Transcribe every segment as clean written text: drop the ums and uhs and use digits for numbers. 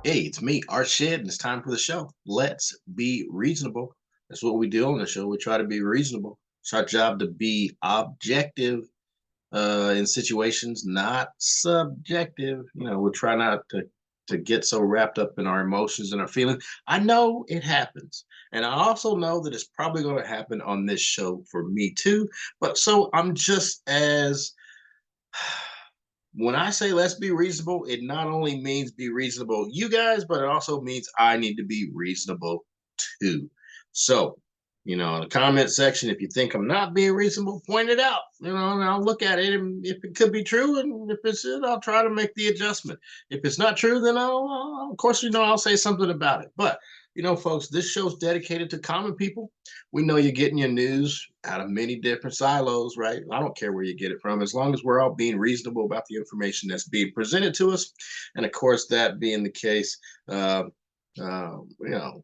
Hey, it's me, Art Shed, and it's time for the show. Let's be reasonable. That's what we do on the show. We try to be reasonable. It's our job to be objective in situations, not subjective. We try not to get so wrapped up in our emotions and our feelings. I know it happens, and I also know that it's probably going to happen on this show for me too. But so I'm just as when I say let's be reasonable, it not only means be reasonable, you guys, but it also means I need to be reasonable too. So, in the comment section, if you think I'm not being reasonable, point it out, and I'll look at it. And if it could be true, and if it's it, I'll try to make the adjustment. If it's not true, then of course, I'll say something about it. But, folks, this show's dedicated to common people. We know you're getting your news out of many different silos, right? I don't care where you get it from, as long as we're all being reasonable about the information that's being presented to us. And of course, that being the case, uh, uh, you know,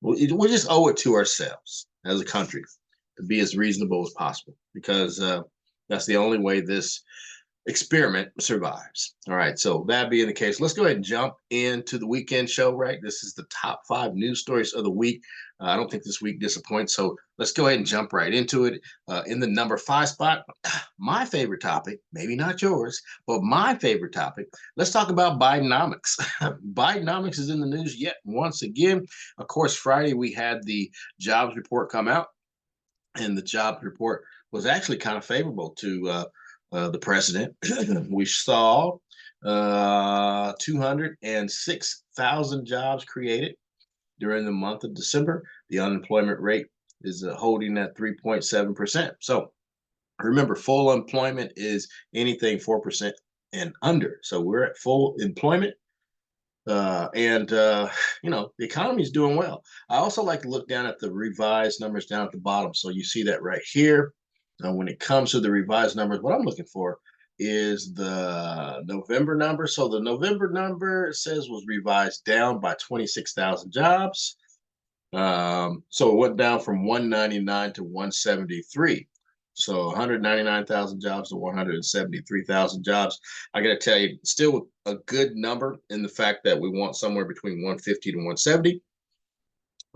we just owe it to ourselves as a country to be as reasonable as possible because that's the only way this experiment survives. All right. So that being the case, let's go ahead and jump into the weekend show, right? This is the top 5 news stories of the week. I don't think this week disappoints. So let's go ahead and jump right into it. In the number 5 spot, my favorite topic, maybe not yours, but my favorite topic. Let's talk about Bidenomics. Bidenomics is in the news yet once again. Of course, Friday we had the jobs report come out, and the jobs report was actually kind of favorable to the president. We saw 206,000 jobs created during the month of December. The unemployment rate is holding at 3.7%. So remember, full employment is anything 4% and under. So we're at full employment. The economy is doing well. I also like to look down at the revised numbers down at the bottom. So you see that right here. When it comes to the revised numbers, what I'm looking for is the November number. So the November number, it says, was revised down by 26,000 jobs. So it went down from 199 to 173. So 199,000 jobs to 173,000 jobs. I got to tell you, still a good number in the fact that we want somewhere between 150 to 170.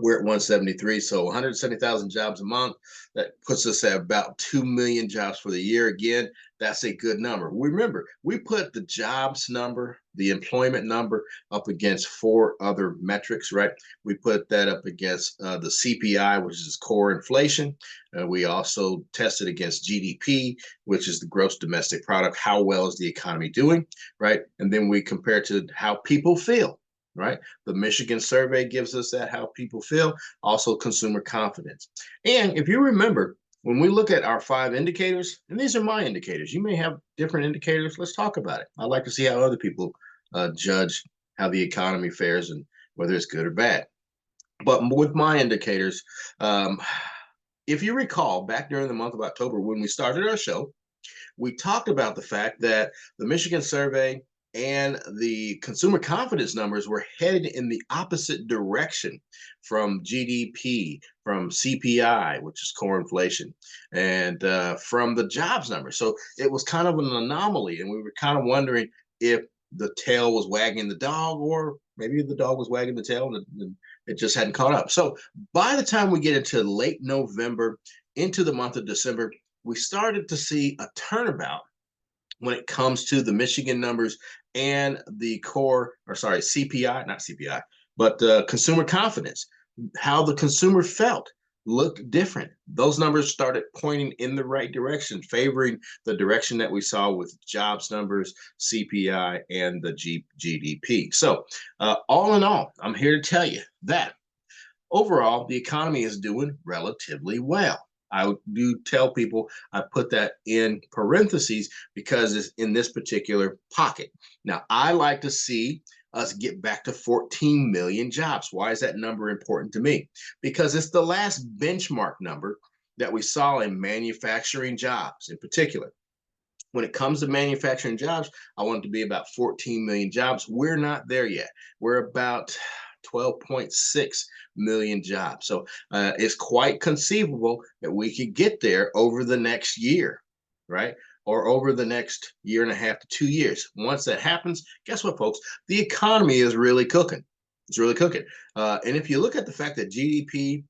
We're at 173, so 170,000 jobs a month. That puts us at about 2 million jobs for the year. Again, that's a good number. Remember, we put the jobs number, the employment number, up against 4 other metrics, right? We put that up against the CPI, which is core inflation. We also tested against GDP, which is the gross domestic product. How well is the economy doing, right? And then we compare to how people feel. Right. The Michigan survey gives us that, how people feel, also consumer confidence. And if you remember, when we look at our 5 indicators, and these are my indicators, you may have different indicators. Let's talk about it. I'd like to see how other people judge how the economy fares and whether it's good or bad. But with my indicators, if you recall, back during the month of October when we started our show, we talked about the fact that the Michigan survey and the consumer confidence numbers were headed in the opposite direction from GDP, from CPI, which is core inflation, and from the jobs number. So it was kind of an anomaly, and we were kind of wondering if the tail was wagging the dog, or maybe the dog was wagging the tail and it just hadn't caught up. So by the time we get into late November, into the month of December, we started to see a turnabout when it comes to the Michigan numbers and the CPI, not CPI, but consumer confidence. How the consumer felt looked different. Those numbers started pointing in the right direction, favoring the direction that we saw with jobs numbers, CPI, and the GDP. So all in all, I'm here to tell you that overall, the economy is doing relatively well. I do tell people I put that in parentheses because it's in this particular pocket. Now, I like to see us get back to 14 million jobs. Why is that number important to me? Because it's the last benchmark number that we saw in manufacturing jobs in particular. When it comes to manufacturing jobs, I want it to be about 14 million jobs. We're not there yet. We're about 12.6 million jobs. So it's quite conceivable that we could get there over the next year, right? or over the next year and a half to 2 years. Once that happens, guess what, folks? The economy is really cooking. It's really cooking. And if you look at the fact that GDP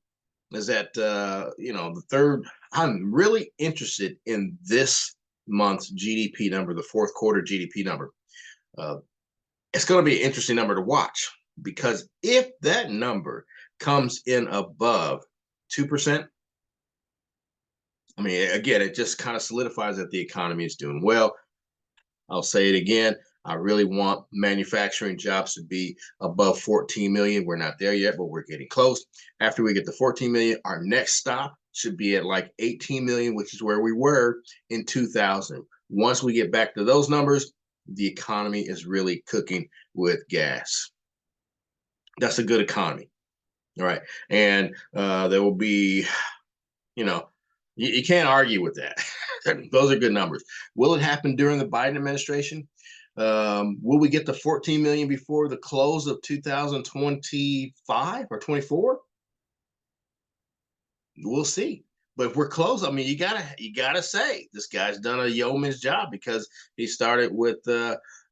is at, the third, I'm really interested in this month's GDP number, the fourth quarter GDP number. It's going to be an interesting number to watch, because if that number comes in above 2%, I mean, again, it just kind of solidifies that the economy is doing well. I'll say it again. I really want manufacturing jobs to be above 14 million. We're not there yet, but we're getting close. After we get to 14 million, our next stop should be at like 18 million, which is where we were in 2000. Once we get back to those numbers, the economy is really cooking with gas. That's a good economy. All right. And there will be, you can't argue with that. Those are good numbers. Will it happen during the Biden administration? Will we get to 14 million before the close of 2025 or 24? We'll see. But if we're close, I mean, you gotta say this guy's done a yeoman's job, because he started with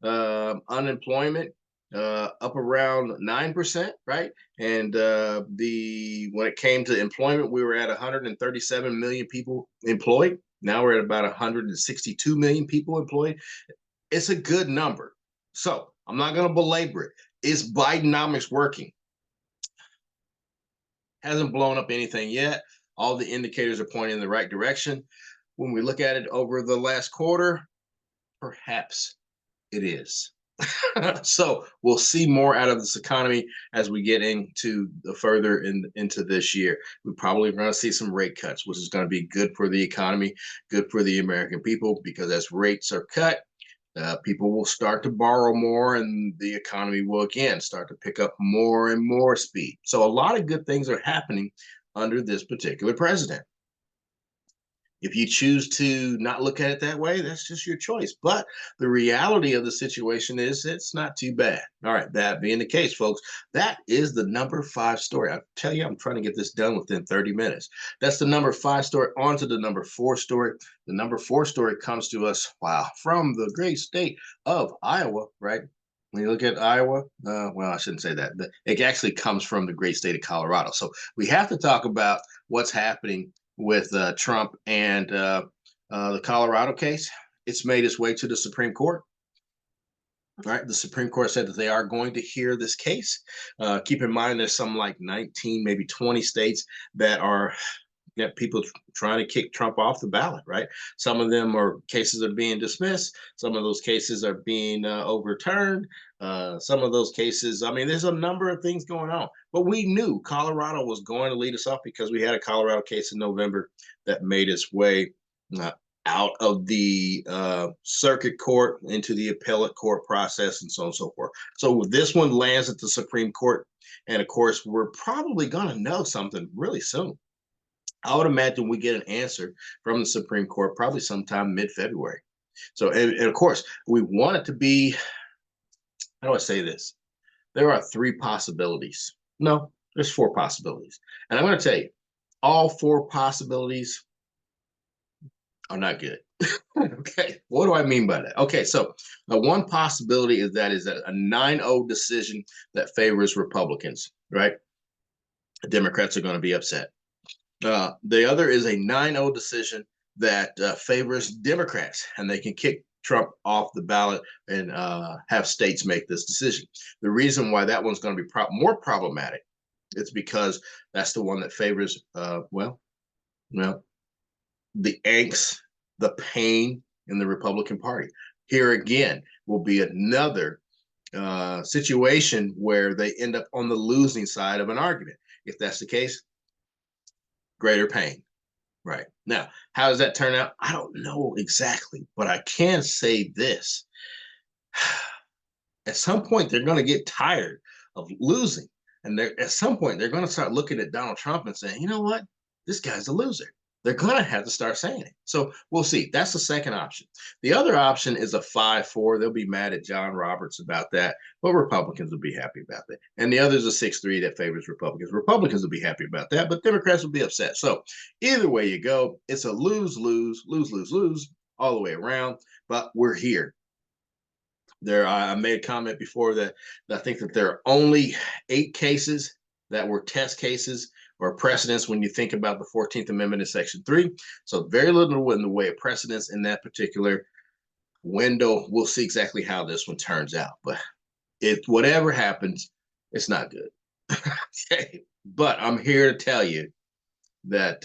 unemployment up around 9%, right? And when it came to employment, we were at 137 million people employed. Now we're at about 162 million people employed. It's a good number. So I'm not going to belabor it. Is Bidenomics working? Hasn't blown up anything yet. All the indicators are pointing in the right direction. When we look at it over the last quarter, perhaps it is. So we'll see more out of this economy as we get into into this year. We probably going to see some rate cuts, which is going to be good for the economy, good for the American people, because as rates are cut, people will start to borrow more, and the economy will again start to pick up more and more speed. So a lot of good things are happening under this particular president. If you choose to not look at it that way, that's just your choice. But the reality of the situation is it's not too bad. All right, that being the case, folks, that is the number 5 story. I tell you, I'm trying to get this done within 30 minutes. That's the number 5 story. On to the number 4 story. The number 4 story comes to us, wow, from the great state of Iowa, right? When you look at Iowa, well, I shouldn't say that. It actually comes from the great state of Colorado. So we have to talk about what's happening with Trump and the Colorado case. It's made its way to the Supreme Court. All right, the Supreme Court said that they are going to hear this case. Keep in mind, there's some like 19, maybe 20 states that are people trying to kick Trump off the ballot, right? Some of them are cases are being dismissed. Some of those cases are being overturned. Some of those cases, I mean, there's a number of things going on. But we knew Colorado was going to lead us off, because we had a Colorado case in November that made its way out of the circuit court into the appellate court process, and so on and so forth. So this one lands at the Supreme Court. And of course, we're probably going to know something really soon. I would imagine we get an answer from the Supreme Court probably sometime mid-February. So, and of course, we want it to be, how do I say this? There are 3 possibilities. No, there's 4 possibilities. And I'm going to tell you, all 4 possibilities are not good. Okay, what do I mean by that? Okay, so the one possibility is that a 9-0 decision that favors Republicans, right? The Democrats are going to be upset. The other is a 9-0 decision that favors Democrats, and they can kick Trump off the ballot and have states make this decision. The reason why that one's going to be more problematic, it's because that's the one that favors, the angst, the pain in the Republican Party. Here again will be another situation where they end up on the losing side of an argument. If that's the case, greater pain. Right. Now, how does that turn out? I don't know exactly, but I can say this. At some point, they're going to get tired of losing. And at some point, they're going to start looking at Donald Trump and saying, you know what? This guy's a loser. They're going to have to start saying it. So we'll see. That's the second option. The other option is a 5-4. They'll be mad at John Roberts about that, but Republicans will be happy about that. And the other is a 6-3 that favors Republicans. Republicans will be happy about that, but Democrats will be upset. So either way you go, it's a lose, lose, lose, lose, lose. all the way around, but we're here. I made a comment before that I think that there are only 8 cases that were test cases or precedents when you think about the 14th Amendment in Section 3. So very little in the way of precedents in that particular window. We'll see exactly how this one turns out. But whatever happens, it's not good. Okay. But I'm here to tell you that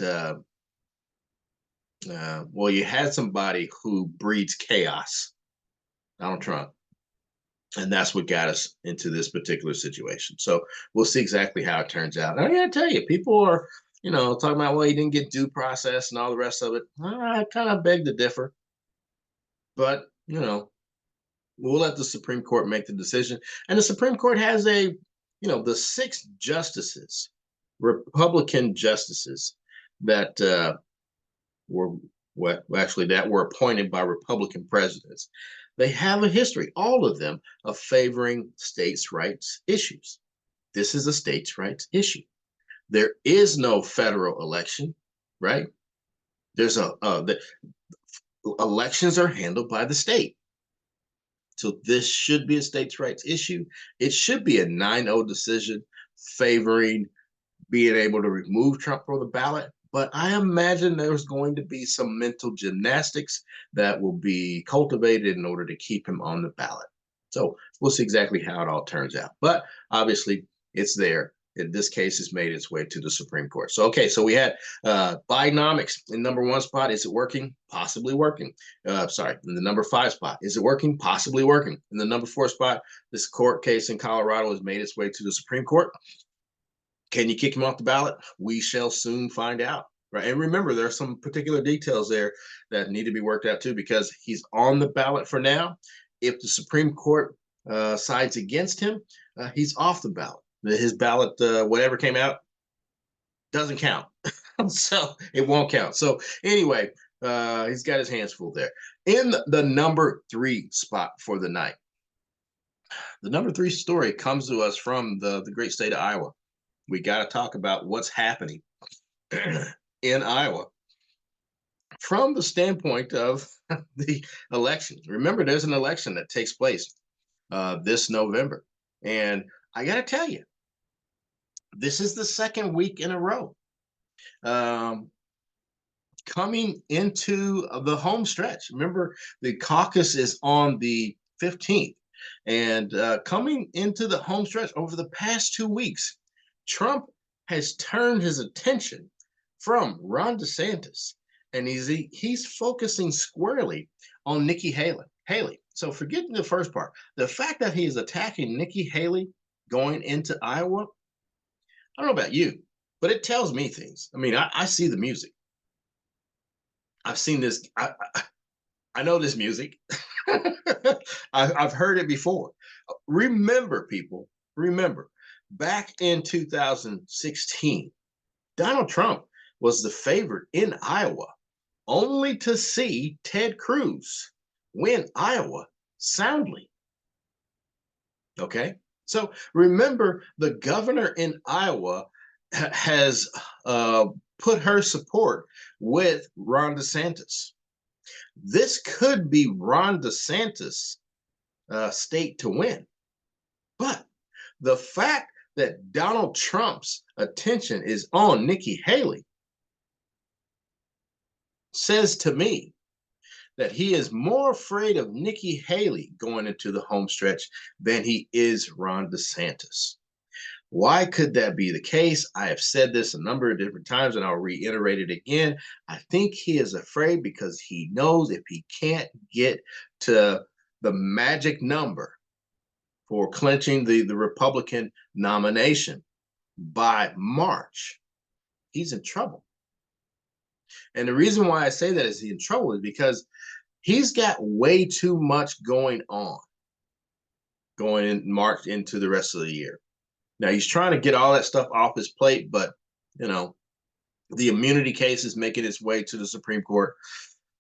well, you had somebody who breeds chaos, Donald Trump. And that's what got us into this particular situation. So we'll see exactly how it turns out. And I gotta tell you, people are, talking about, well, he didn't get due process and all the rest of it. I kind of beg to differ. But, we'll let the Supreme Court make the decision. And the Supreme Court has the 6 justices, Republican justices that were that were appointed by Republican presidents. They have a history, all of them, of favoring states' rights issues. This is a states' rights issue. There is no federal election, right? The elections are handled by the state. So this should be a states' rights issue. It should be a 9-0 decision favoring being able to remove Trump from the ballot. But I imagine there's going to be some mental gymnastics that will be cultivated in order to keep him on the ballot. So we'll see exactly how it all turns out. But obviously, it's there. In this case, has made its way to the Supreme Court. So, okay, so we had Bidenomics in number 1 spot. Is it working? Possibly working. Sorry, in the number 5 spot. Is it working? Possibly working. In the number 4 spot, this court case in Colorado has made its way to the Supreme Court. Can you kick him off the ballot? We shall soon find out. Right. And remember, there are some particular details there that need to be worked out too, because he's on the ballot for now. If the Supreme Court sides against him, he's off the ballot. His ballot, whatever came out, doesn't count. So it won't count. So anyway, he's got his hands full there. In the number 3 spot for the night, the number 3 story comes to us from the great state of Iowa. We got to talk about what's happening in Iowa from the standpoint of the election. Remember, there's an election that takes place this November. And I got to tell you, this is the 2nd week in a row coming into the home stretch. Remember, the caucus is on the 15th. And coming into the home stretch over the past 2 weeks, Trump has turned his attention from Ron DeSantis, and he's focusing squarely on Nikki Haley. So forgetting the first part, the fact that he is attacking Nikki Haley going into Iowa, I don't know about you, but it tells me things. I mean, I see the music. I've seen this. I know this music. I've heard it before. Remember, people, back in 2016, Donald Trump was the favorite in Iowa, only to see Ted Cruz win Iowa soundly. Okay, so remember, the governor in Iowa has put her support with Ron DeSantis. This could be Ron DeSantis' state to win. But the fact that Donald Trump's attention is on Nikki Haley says to me that he is more afraid of Nikki Haley going into the home stretch than he is Ron DeSantis. Why could that be the case? I have said this a number of different times, and I'll reiterate it again. I think he is afraid because he knows if he can't get to the magic number for clinching the Republican nomination by March, he's in trouble. And the reason why I say that is he's in trouble is because he's got way too much going on going in March into the rest of the year. Now, he's trying to get all that stuff off his plate, but, the immunity case is making its way to the Supreme Court,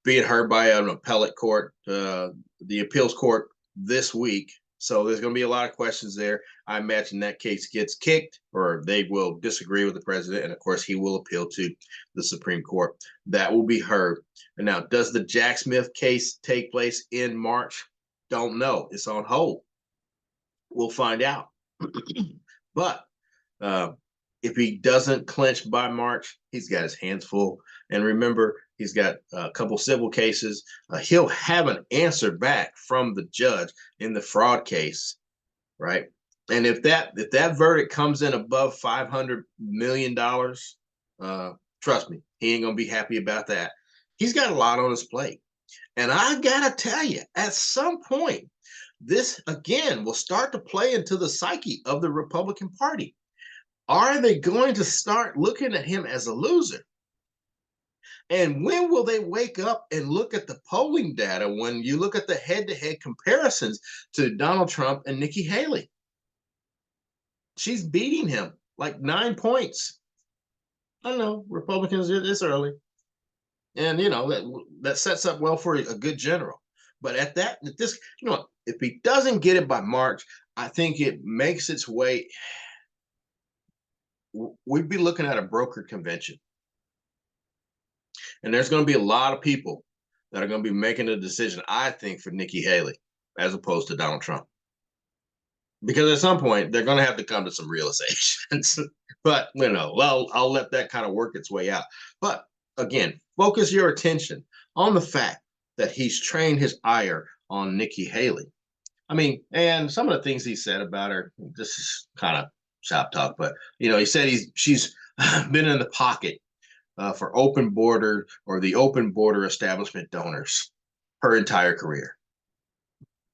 being heard by an appellate court, the appeals court this week. So there's going to be a lot of questions there. I imagine that case gets kicked, or they will disagree with the president. And of course, he will appeal to the Supreme Court. That will be heard. And now, does the Jack Smith case take place in March? Don't know. It's on hold. We'll find out. But uh, if he doesn't clinch by March, he's got his hands full. And remember, he's got a couple civil cases. He'll have an answer back from the judge in the fraud case, right? And if that verdict comes in above $500 million, trust me, he ain't gonna be happy about that. He's got a lot on his plate, and I gotta tell you, at some point, this again will start to play into the psyche of the Republican Party. Are they going to start looking at him as a loser? And when will they wake up and look at the polling data when you look at the head-to-head comparisons to Donald Trump and Nikki Haley? She's beating him like 9 points. I know Republicans, it's early. And that sets up well for a good general. But at this, if he doesn't get it by March, I think it makes its way. We'd be looking at a brokered convention. And there's going to be a lot of people that are going to be making a decision, I think, for Nikki Haley as opposed to Donald Trump. Because at some point, they're going to have to come to some realizations. But, I'll let that kind of work its way out. But again, focus your attention on the fact that he's trained his ire on Nikki Haley. I mean, and some of the things he said about her, this is kind of shop talk, but, he said she's been in the pocket for open border or the open border establishment donors her entire career.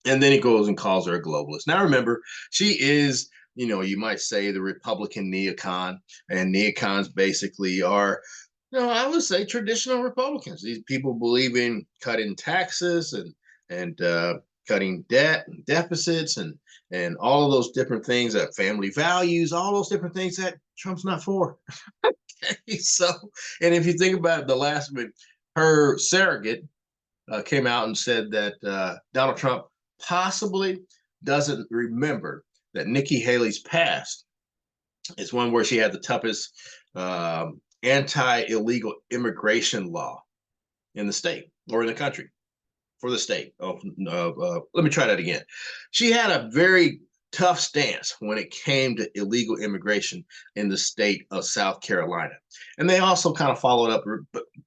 And then he goes and calls her a globalist. Now, remember, she is, you might say the Republican neocon, and neocons basically are, I would say traditional Republicans. These people believe in cutting taxes and cutting debt and deficits and all of those different things, that family values, all those different things that Trump's not for. So, and if you think about it, the last one, her surrogate came out and said that Donald Trump possibly doesn't remember that Nikki Haley's past is one where she had the toughest anti-illegal immigration law in the state or in the country for the state. Let me try that again. She had a very tough stance when it came to illegal immigration in the state of South Carolina. And they also kind of followed up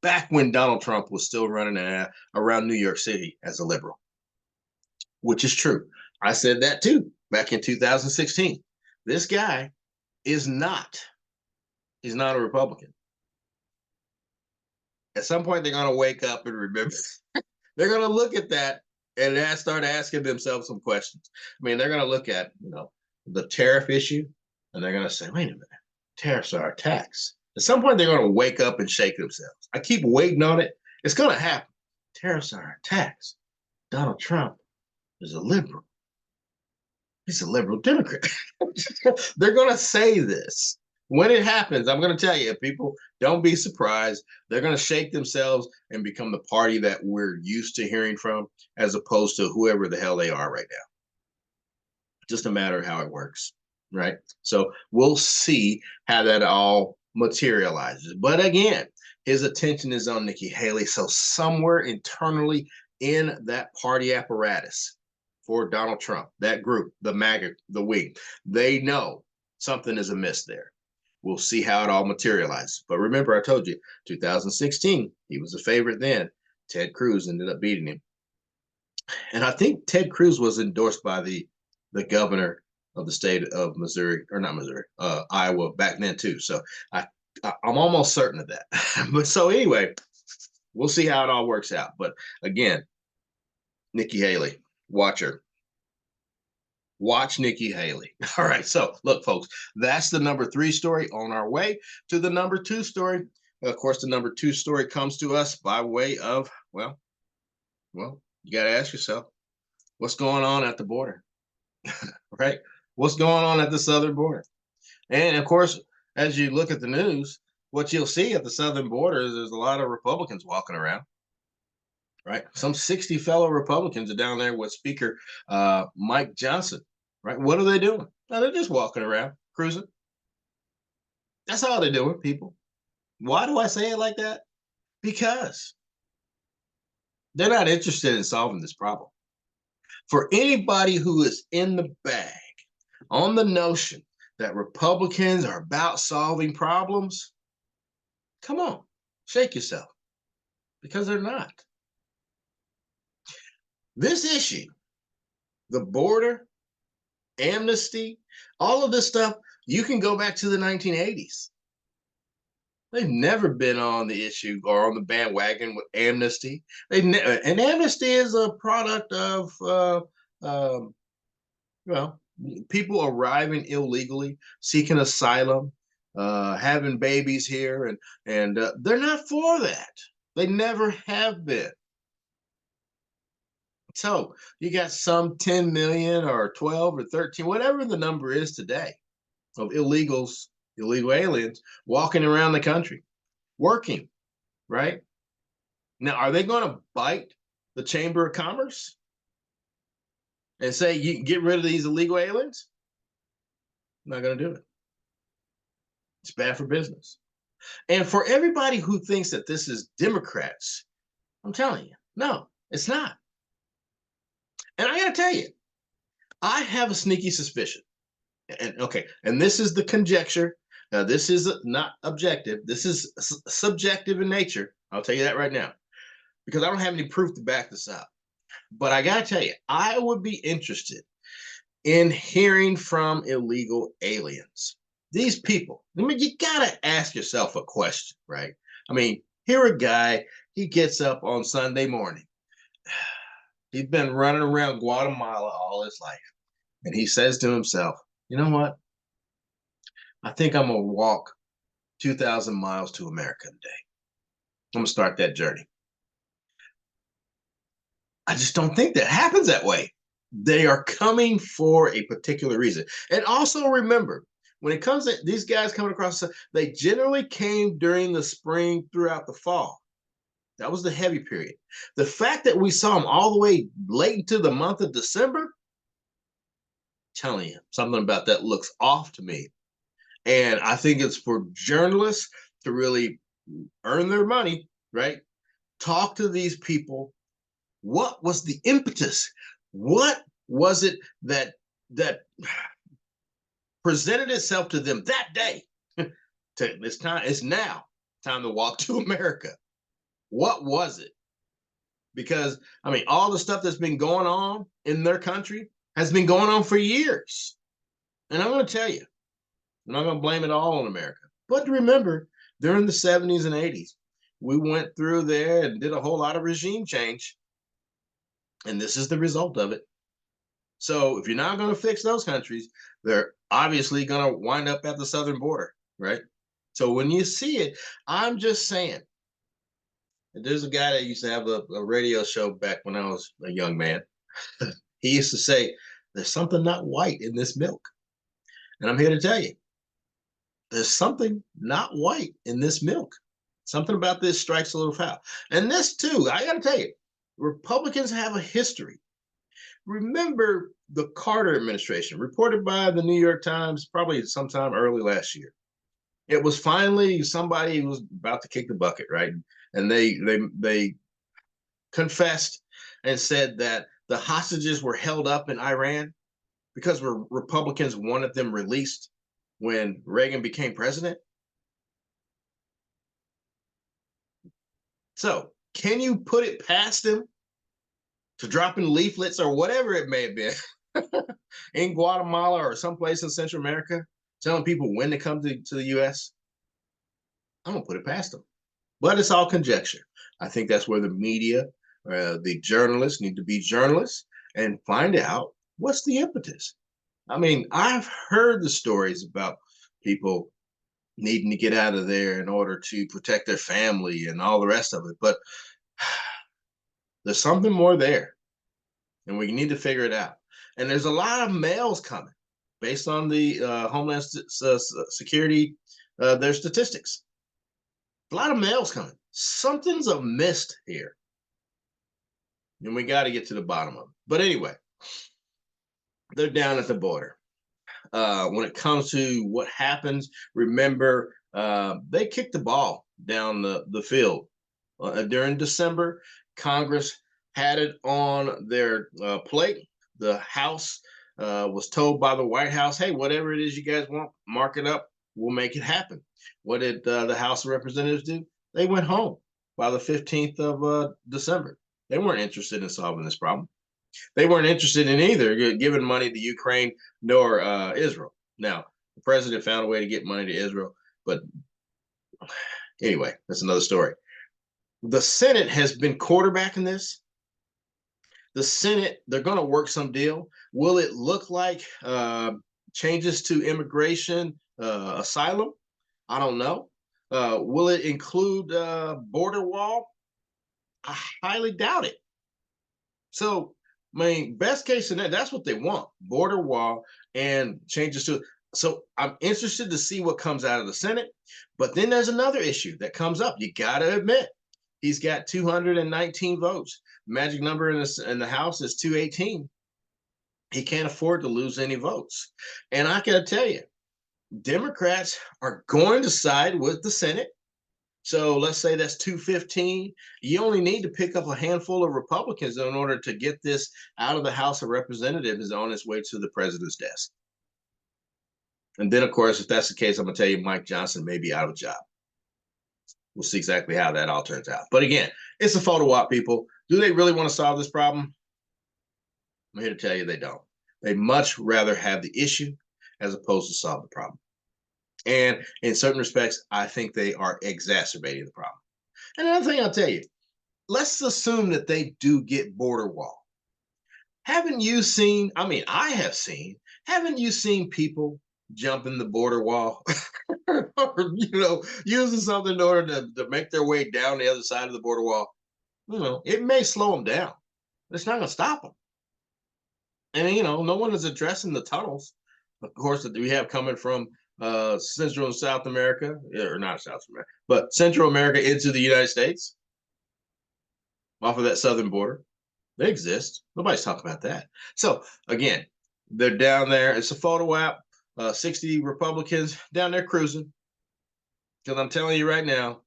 back when Donald Trump was still running around New York City as a liberal, which is true. I said that too back in 2016. This guy he's not a Republican. At some point, they're going to wake up and remember. They're going to look at that and start asking themselves some questions. I mean, they're going to look at, the tariff issue, and they're going to say, wait a minute, tariffs are a tax. At some point, they're going to wake up and shake themselves. I keep waiting on it. It's going to happen. Tariffs are a tax. Donald Trump is a liberal. He's a liberal Democrat. They're going to say this. When it happens, I'm going to tell you, people, don't be surprised. They're going to shake themselves and become the party that we're used to hearing from, as opposed to whoever the hell they are right now. Just a matter of how it works, right? So we'll see how that all materializes. But again, his attention is on Nikki Haley. So somewhere internally in that party apparatus for Donald Trump, that group, the MAGA, the wing, they know something is amiss there. We'll see how it all materializes. But remember, I told you, 2016, he was a favorite then. Ted Cruz ended up beating him. And I think Ted Cruz was endorsed by the governor of the state of Missouri, or not Missouri, Iowa back then too. So I'm almost certain of that. But so anyway, we'll see how it all works out. But again, Nikki Haley, watch her. Watch Nikki Haley. All right. So look, folks, that's the number 3 story. On our way to the number 2 story. Of course, the number 2 story comes to us by way of, well, you got to ask yourself, what's going on at the border? Right? What's going on at the southern border? And of course, as you look at the news, what you'll see at the southern border is there's a lot of Republicans walking around. right? Some 60 fellow Republicans are down there with Speaker Mike Johnson, right? What are they doing? No, they're just walking around, cruising. That's all they're doing, people. Why do I say it like that? Because they're not interested in solving this problem. For anybody who is in the bag on the notion that Republicans are about solving problems, come on, shake yourself, because they're not. This issue, the border, amnesty, all of this stuff, you can go back to the 1980s. They've never been on the issue or on the bandwagon with amnesty. And amnesty is a product of um, well, people arriving illegally, seeking asylum, having babies here, and they're not for that. They never have been. So you got some 10 million or 12 or 13, whatever the number is today, of illegals, illegal aliens walking around the country, working, right? Now, are they going to bite the Chamber of Commerce and say, you can get rid of these illegal aliens? I'm not going to do it. It's bad for business. And for everybody who thinks that this is Democrats, I'm telling you, no, it's not. And I got to tell you, I have a sneaky suspicion. And okay, and this is the conjecture. This is not objective. This is subjective in nature. I'll tell you that right now, because I don't have any proof to back this up. But I got to tell you, I would be interested in hearing from illegal aliens. These people, I mean, you got to ask yourself a question, right? I mean, here a guy, he gets up on Sunday morning. He's been running around Guatemala all his life. And he says to himself, you know what? I think I'm going to walk 2,000 miles to America today. I'm going to start that journey. I just don't think that happens that way. They are coming for a particular reason. And also remember, when it comes to these guys coming across, they generally came during the spring throughout the fall. That was the heavy period. The fact that we saw them all the way late into the month of December, telling you, something about that looks off to me. And I think it's for journalists to really earn their money, right? Talk to these people. What was the impetus? What was it that presented itself to them that day? It's now time to walk to America. What was it? Because I mean, all the stuff that's been going on in their country has been going on for years. And I'm going to tell you, I'm not going to blame it all on America. But remember, during the 70s and 80s, we went through there and did a whole lot of regime change. And this is the result of it. So if you're not going to fix those countries, they're obviously going to wind up at the southern border, right? So when you see it, I'm just saying, there's a guy that used to have a radio show back when I was a young man. He used to say, there's something not white in this milk. And I'm here to tell you, there's something not white in this milk. Something about this strikes a little foul. And this too, I got to tell you, Republicans have a history. Remember the Carter administration, reported by the New York Times probably sometime early last year. It was finally somebody who was about to kick the bucket, right? And they confessed and said that the hostages were held up in Iran because Republicans wanted them released when Reagan became president. So, can you put it past them to drop in leaflets or whatever it may have been in Guatemala or someplace in Central America, telling people when to come to the U.S.? I'm going to put it past them. But it's all conjecture. I think that's where the media, the journalists need to be journalists and find out what's the impetus. I mean, I've heard the stories about people needing to get out of there in order to protect their family and all the rest of it. But there's something more there, and we need to figure it out. And there's a lot of mails coming based on the Homeland Security, their statistics. A lot of mails coming. Something's amiss here. and we got to get to the bottom of it. But anyway, they're down at the border. When it comes to what happens, remember, they kicked the ball down the field. During December, Congress had it on their plate. The House was told by the White House, hey, whatever it is you guys want, mark it up. We'll make it happen. What did the House of Representatives do? They went home by the 15th of December. They weren't interested in solving this problem. They weren't interested in either giving money to Ukraine nor Israel. Now, the president found a way to get money to Israel, but anyway, that's another story. The Senate has been quarterbacking this. The Senate, they're going to work some deal. Will it look like changes to immigration, asylum? I don't know. Will it include border wall? I highly doubt it. So, I mean, best case scenario, that's what they want: border wall and changes to. So I'm interested to see what comes out of the Senate. But then there's another issue that comes up. You got to admit, he's got 219 votes. Magic number in the House is 218. He can't afford to lose any votes. And I got to tell you, Democrats are going to side with the Senate. So let's say that's 215. You only need to pick up a handful of Republicans in order to get this out of the House of Representatives on its way to the president's desk. And then, of course, if that's the case, I'm going to tell you Mike Johnson may be out of a job. We'll see exactly how that all turns out. But again, it's a photo op, people. Do they really want to solve this problem? I'm here to tell you they don't. They much rather have the issue as opposed to solve the problem. And in certain respects, I think they are exacerbating the problem. And another thing I'll tell you, let's assume that they do get border wall. Haven't you seen, I mean, I have seen, haven't you seen people jumping the border wall or, using something in order to make their way down the other side of the border wall? It may slow them down, but it's not going to stop them. And, no one is addressing the tunnels, of course, that we have coming from Central and South America, or not South America, but Central America into the United States off of that southern border. They exist. Nobody's talking about that. So again, they're down there. It's a photo op. 60 Republicans down there cruising. Because I'm telling you right now,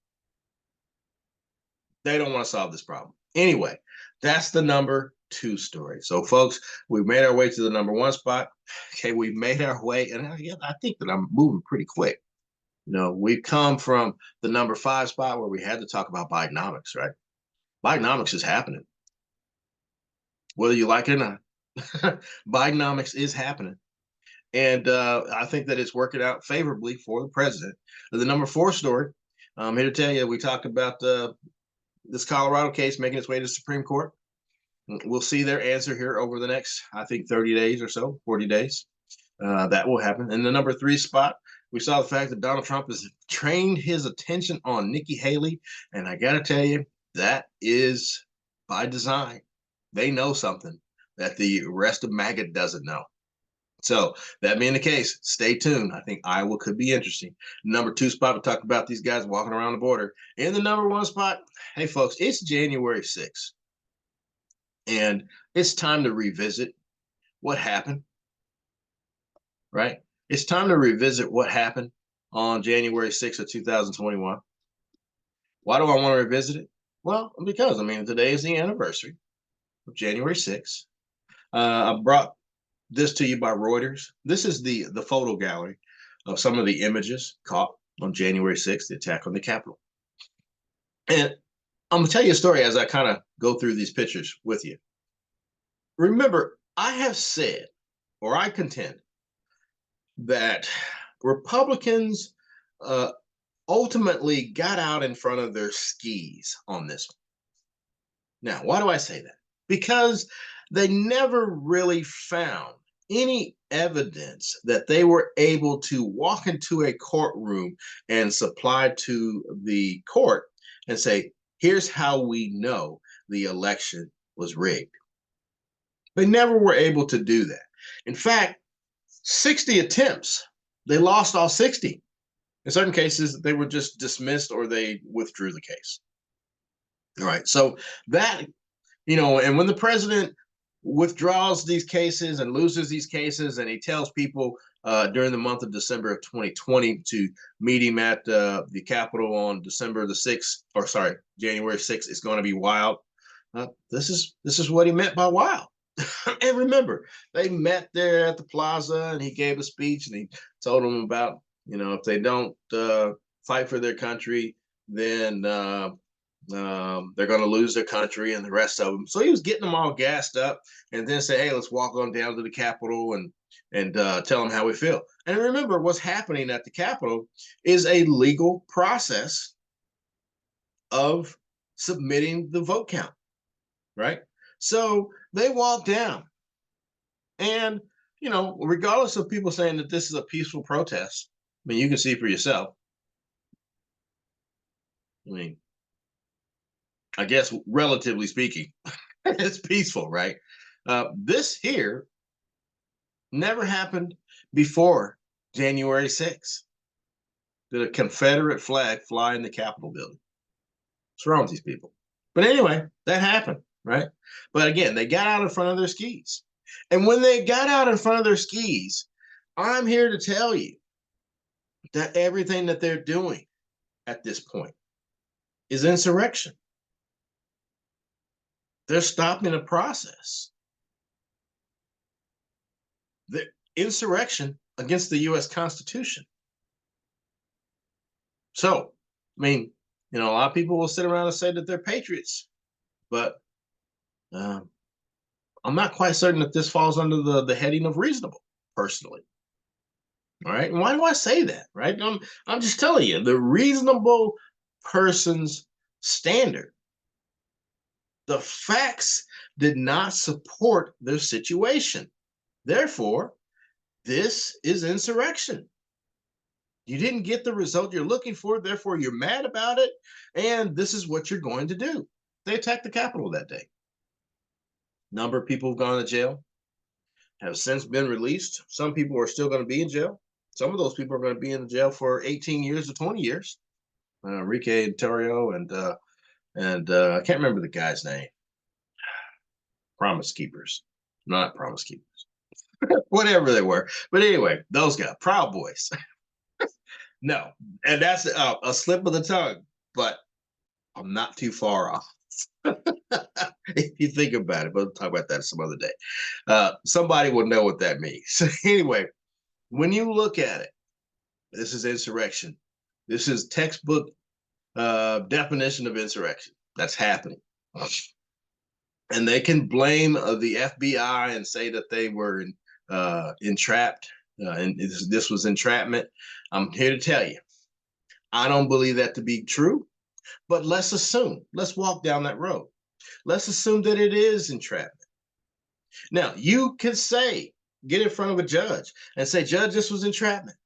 they don't want to solve this problem. Anyway, that's the number 2 story. So, folks, we've made our way to the number 1 spot. Okay, we've made our way, and I think that I'm moving pretty quick. We've come from the number 5 spot where we had to talk about Bidenomics, right? Bidenomics is happening. Whether you like it or not, Bidenomics is happening. And I think that it's working out favorably for the president. The number 4 story, I'm here to tell you, we talked about this Colorado case making its way to the Supreme Court. We'll see their answer here over the next, I think, 30 days or so, 40 days. That will happen. In the number 3 spot, we saw the fact that Donald Trump has trained his attention on Nikki Haley. And I got to tell you, that is by design. They know something that the rest of MAGA doesn't know. So that being the case, stay tuned. I think Iowa could be interesting. Number 2 spot, we talked about these guys walking around the border. In the number 1 spot, hey, folks, it's January 6th. And it's time to revisit what happened, right? It's time to revisit what happened on January 6th of 2021. Why do I want to revisit it? Well, because, today is the anniversary of January 6th. I brought this to you by Reuters. This is the photo gallery of some of the images caught on January 6th, the attack on the Capitol. And I'm going to tell you a story as I kind of go through these pictures with you. Remember, I have said, or I contend, that Republicans ultimately got out in front of their skis on this. Now, why do I say that? Because they never really found any evidence that they were able to walk into a courtroom and supply to the court and say, here's how we know the election was rigged. They never were able to do that. In fact, 60 attempts, they lost all 60. In certain cases, they were just dismissed or they withdrew the case. All right, so that And when the president withdraws these cases and loses these cases, and he tells people during the month of December of 2020 to meet him at the Capitol on December the 6th, or sorry, January 6th, it's going to be wild. This is what he meant by wild. And remember, they met there at the plaza, and he gave a speech, and he told them about, if they don't fight for their country, then they're going to lose their country and the rest of them. So he was getting them all gassed up, and then say, "Hey, let's walk on down to the Capitol and tell them how we feel." And remember, what's happening at the Capitol is a legal process of submitting the vote count, right? So they walk down, and regardless of people saying that this is a peaceful protest, I mean, you can see for yourself. I mean, I guess relatively speaking, it's peaceful, right? This here never happened before January 6th. Did a Confederate flag fly in the Capitol building? What's wrong with these people? But anyway, that happened, right? But again, they got out in front of their skis. And when they got out in front of their skis, I'm here to tell you that everything that they're doing at this point is insurrection. They're stopping the process. The insurrection against the U.S. Constitution. So, I mean, a lot of people will sit around and say that they're patriots, but I'm not quite certain that this falls under the heading of reasonable, personally. All right. And why do I say that? Right. I'm just telling you, the reasonable person's standard. The facts did not support their situation. Therefore, this is insurrection. You didn't get the result you're looking for, therefore you're mad about it, and this is what you're going to do. They attacked the Capitol that day. Number of people have gone to jail, have since been released. Some people are still going to be in jail. Some of those people are going to be in jail for 18 years to 20 years. Enrique Tarrio and I can't remember the guy's name. Promise Keepers, not Promise Keepers, whatever they were. But anyway, those guys, Proud Boys. No, and that's a slip of the tongue, but I'm not too far off. If you think about it, but we'll talk about that some other day. Somebody will know what that means. So anyway, when you look at it, this is insurrection. This is textbook definition of insurrection. That's happening. And they can blame the FBI and say that they were entrapped, and this was entrapment. I'm here to tell you, I don't believe that to be true, but let's walk down that road. Let's assume that it is entrapment. Now, you can get in front of a judge and say, "Judge, this was entrapment.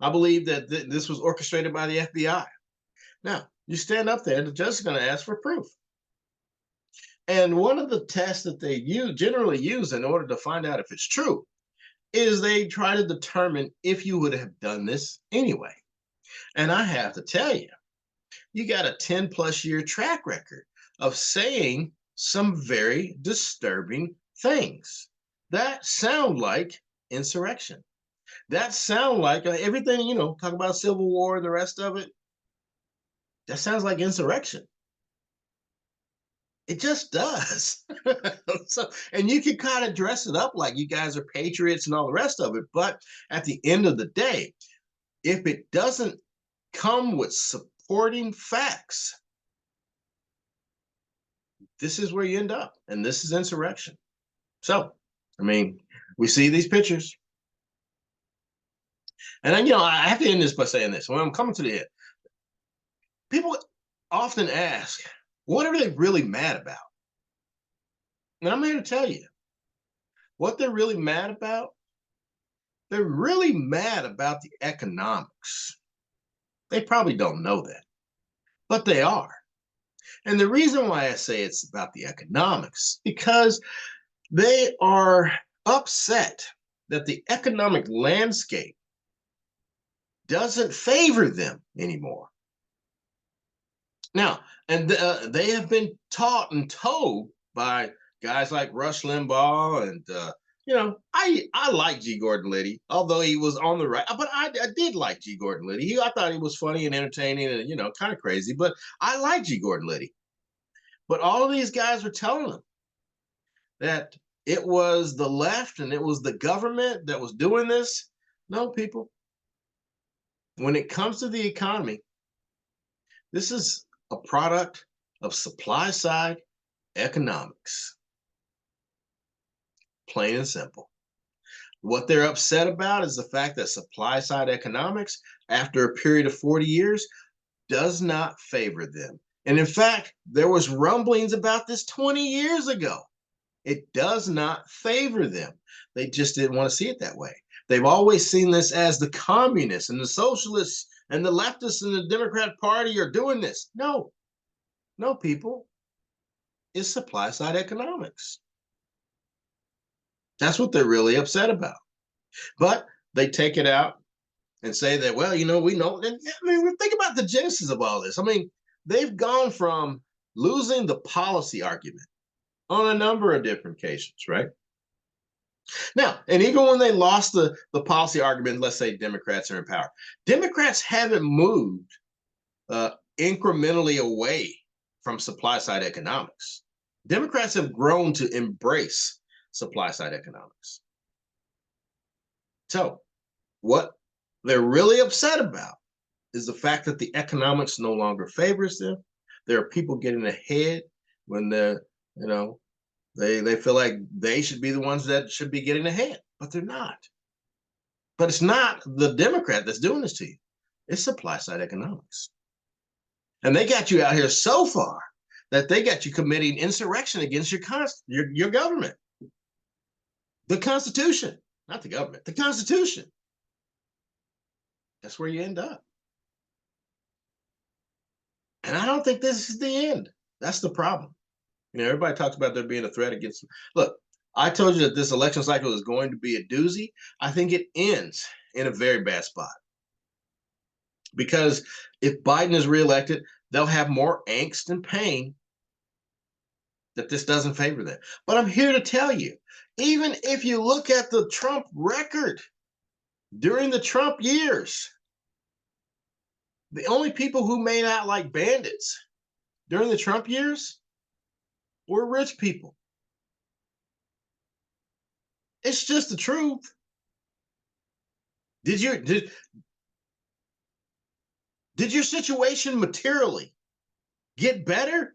I believe that this was orchestrated by the FBI." Now, you stand up there, and the judge is going to ask for proof. And one of the tests that they generally use in order to find out if it's true is they try to determine if you would have done this anyway. And I have to tell you, you got a 10+ year track record of saying some very disturbing things that sound like insurrection. That sound like everything, talk about Civil War and the rest of it. That sounds like insurrection. It just does. And you can kind of dress it up like you guys are patriots and all the rest of it. But at the end of the day, if it doesn't come with supporting facts, this is where you end up. And this is insurrection. So, I mean, we see these pictures. And then, I have to end this by saying this. When I'm coming to the end, people often ask, what are they really mad about? And I'm here to tell you what they're really mad about. They're really mad about the economics. They probably don't know that, but they are. And the reason why I say it's about the economics, because they are upset that the economic landscape doesn't favor them anymore. Now, and they have been taught and told by guys like Rush Limbaugh and I like G. Gordon Liddy, although he was on the right. But I did like G. Gordon Liddy. I thought he was funny and entertaining and kind of crazy. But I like G. Gordon Liddy. But all of these guys were telling him that it was the left and it was the government that was doing this. No, people. When it comes to the economy, this is a product of supply side economics. Plain and simple. What they're upset about is the fact that supply side economics, after a period of 40 years, does not favor them. And in fact, there was rumblings about this 20 years ago. It does not favor them. They just didn't want to see it that way. They've always seen this as the communists and the socialists and the leftists and the Democrat Party are doing this. No, people. It's supply side economics. That's what they're really upset about. But they take it out and say that, well, we know. And, think about the genesis of all this. They've gone from losing the policy argument on a number of different occasions, right? Now, and even when they lost the policy argument, let's say Democrats are in power, Democrats haven't moved incrementally away from supply side economics. Democrats have grown to embrace supply side economics. So, what they're really upset about is the fact that the economics no longer favors them. There are people getting ahead when they're, they feel like they should be the ones that should be getting ahead, but they're not. But it's not the Democrat that's doing this to you. It's supply side economics. And they got you out here so far that they got you committing insurrection against your government. The Constitution, not the government, the Constitution. That's where you end up. And I don't think this is the end. That's the problem. Everybody talks about there being a threat against them. Look, I told you that this election cycle is going to be a doozy. I think it ends in a very bad spot. Because if Biden is reelected, they'll have more angst and pain that this doesn't favor them. But I'm here to tell you, even if you look at the Trump record during the Trump years, the only people who made out like bandits during the Trump years were rich people. It's just the truth. Did your situation materially get better?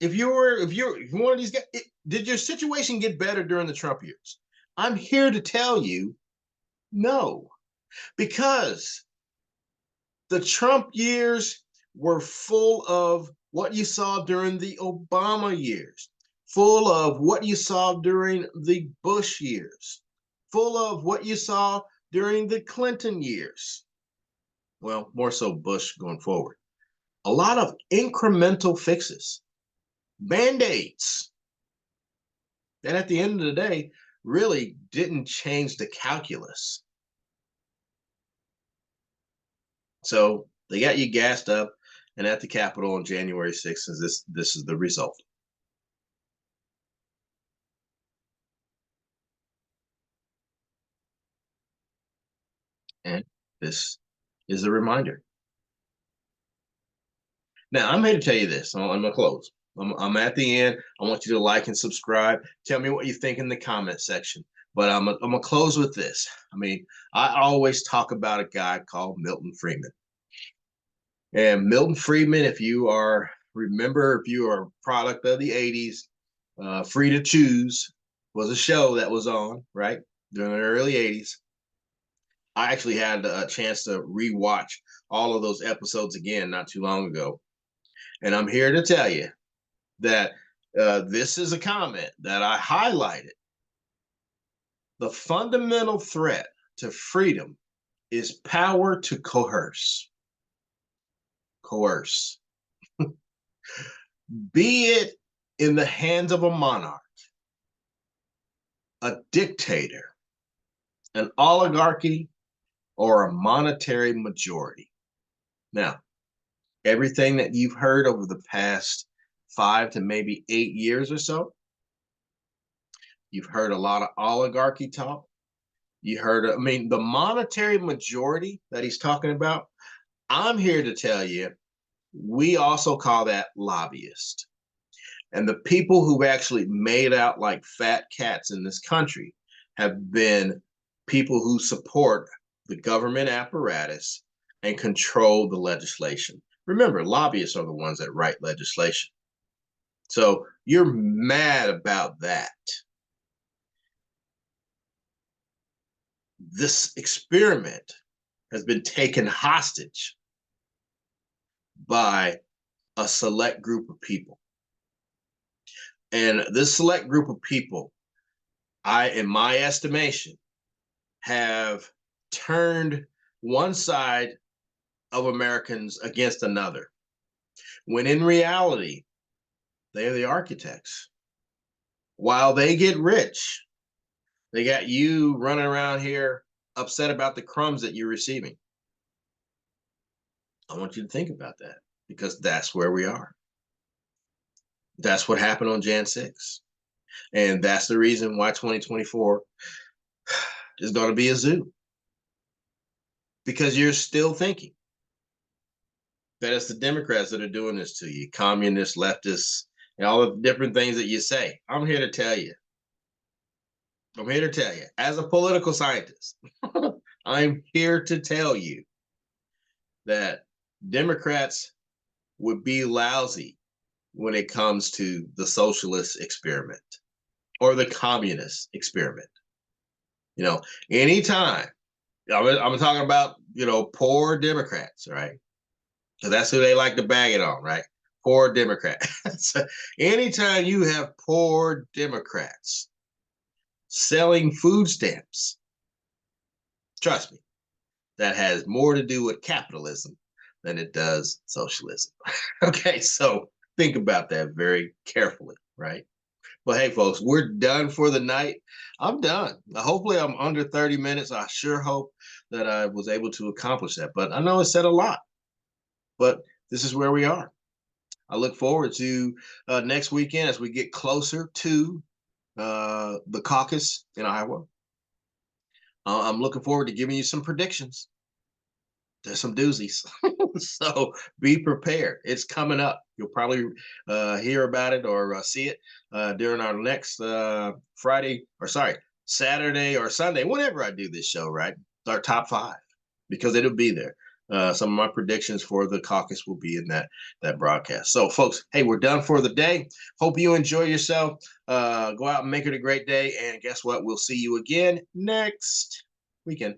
If you're one of these guys, did your situation get better during the Trump years? I'm here to tell you, no, because the Trump years were full of what you saw during the Obama years, full of what you saw during the Bush years, full of what you saw during the Clinton years. Well, more so Bush going forward. A lot of incremental fixes, band-aids, that at the end of the day really didn't change the calculus. So they got you gassed up, and at the Capitol on January 6th, this is the result. And this is a reminder. Now, I'm here to tell you this. I'm going to close. I'm at the end. I want you to like and subscribe. Tell me what you think in the comment section. But I'm going to close with this. I always talk about a guy called Milton Friedman. And Milton Friedman, if you are a product of the 80s, Free to Choose was a show that was on, right, during the early 80s. I actually had a chance to rewatch all of those episodes again not too long ago. And I'm here to tell you that this is a comment that I highlighted. The fundamental threat to freedom is power to coerce. Coerce. Be it in the hands of a monarch, a dictator, an oligarchy, or a monetary majority. Now, everything that you've heard over the past 5 to maybe 8 years or so. You've heard a lot of oligarchy talk. You heard, I mean, the monetary majority that he's talking about, I'm here to tell you, we also call that lobbyist. And the people who've actually made out like fat cats in this country have been people who support the government apparatus and control the legislation. Remember, lobbyists are the ones that write legislation. So you're mad about that. This experiment has been taken hostage by a select group of people. And this select group of people, in my estimation, have turned one side of Americans against another, when in reality, they're the architects. While they get rich, they got you running around here upset about the crumbs that you're receiving. I want you to think about that, because that's where we are. That's what happened on Jan 6. And that's the reason why 2024 is going to be a zoo. Because you're still thinking that it's the Democrats that are doing this to you, communists, leftists, and all the different things that you say. I'm here to tell you. I'm here to tell you, as a political scientist, I'm here to tell you that Democrats would be lousy when it comes to the socialist experiment or the communist experiment. You know, anytime, I'm talking about, poor Democrats, right? So that's who they like to bag it on, right? Poor Democrats. Anytime you have poor Democrats selling food stamps, trust me, that has more to do with capitalism than it does socialism. Okay, so think about that very carefully, right? But hey, folks, we're done for the night. I'm done. Hopefully, I'm under 30 minutes. I sure hope that I was able to accomplish that. But I know it said a lot. But this is where we are. I look forward to next weekend as we get closer to the caucus in Iowa. I'm looking forward to giving you some predictions. There's some doozies. So be prepared. It's coming up. You'll probably hear about it or see it during our next Saturday or Sunday, whenever I do this show, right? Our top 5, because it'll be there. Some of my predictions for the caucus will be in that broadcast. So, folks, hey, we're done for the day. Hope you enjoy yourself. Go out and make it a great day. And guess what? We'll see you again next weekend.